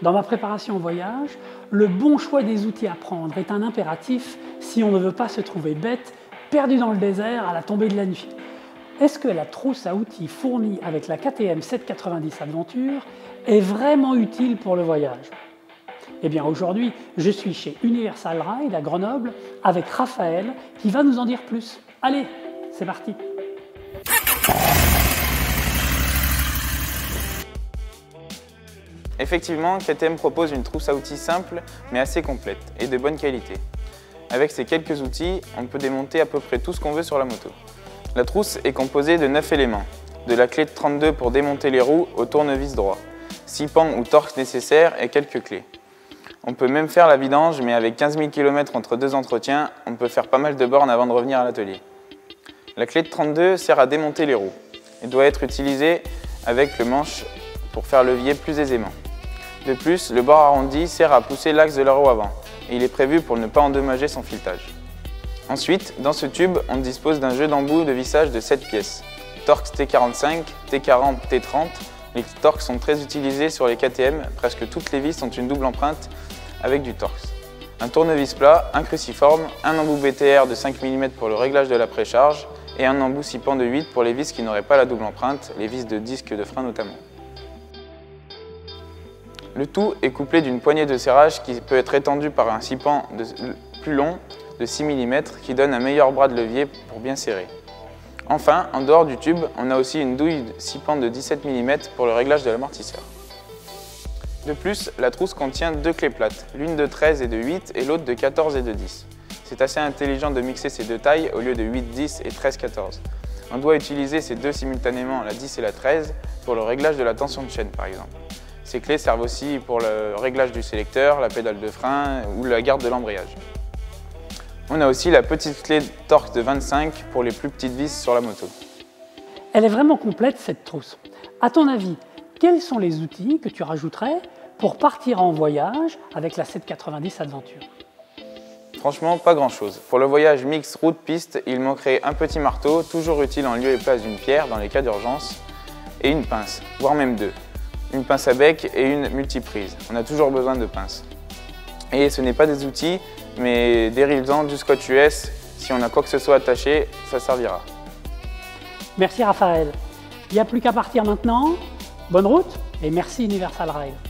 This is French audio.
Dans ma préparation au voyage, le bon choix des outils à prendre est un impératif si on ne veut pas se trouver bête, perdu dans le désert à la tombée de la nuit. Est-ce que la trousse à outils fournie avec la KTM 790 Adventure est vraiment utile pour le voyage? Eh bien aujourd'hui, je suis chez Universal Ride à Grenoble avec Raphaël qui va nous en dire plus. Allez, c'est parti! Effectivement, KTM propose une trousse à outils simple mais assez complète et de bonne qualité. Avec ces quelques outils, on peut démonter à peu près tout ce qu'on veut sur la moto. La trousse est composée de 9 éléments, de la clé de 32 pour démonter les roues au tournevis droit, 6 pans ou torques nécessaires et quelques clés. On peut même faire la vidange, mais avec 15 000 km entre deux entretiens, on peut faire pas mal de bornes avant de revenir à l'atelier. La clé de 32 sert à démonter les roues et doit être utilisée avec le manche pour faire levier plus aisément. De plus, le bord arrondi sert à pousser l'axe de la roue avant et il est prévu pour ne pas endommager son filetage. Ensuite, dans ce tube, on dispose d'un jeu d'embouts de vissage de 7 pièces. Torx T45, T40, T30. Les Torx sont très utilisés sur les KTM, presque toutes les vis ont une double empreinte avec du Torx. Un tournevis plat, un cruciforme, un embout BTR de 5 mm pour le réglage de la précharge et un embout 6 pans de 8 pour les vis qui n'auraient pas la double empreinte, les vis de disque de frein notamment. Le tout est couplé d'une poignée de serrage qui peut être étendue par un 6 pans plus long de 6 mm qui donne un meilleur bras de levier pour bien serrer. Enfin, en dehors du tube, on a aussi une douille de 6 pans de 17 mm pour le réglage de l'amortisseur. De plus, la trousse contient deux clés plates, l'une de 13 et de 8 et l'autre de 14 et de 10. C'est assez intelligent de mixer ces deux tailles au lieu de 8-10 et 13-14. On doit utiliser ces deux simultanément, la 10 et la 13, pour le réglage de la tension de chaîne par exemple. Ces clés servent aussi pour le réglage du sélecteur, la pédale de frein ou la garde de l'embrayage. On a aussi la petite clé Torx de 25 pour les plus petites vis sur la moto. Elle est vraiment complète cette trousse. À ton avis, quels sont les outils que tu rajouterais pour partir en voyage avec la 790 Adventure? Franchement, pas grand chose. Pour le voyage mix route-piste, il manquerait un petit marteau, toujours utile en lieu et place d'une pierre dans les cas d'urgence, et une pince, voire même deux. Une pince à bec et une multiprise. On a toujours besoin de pinces. Et ce n'est pas des outils, mais des rivets, du scotch US. Si on a quoi que ce soit attaché, ça servira. Merci Raphaël. Il n'y a plus qu'à partir maintenant. Bonne route et merci Universal Ride.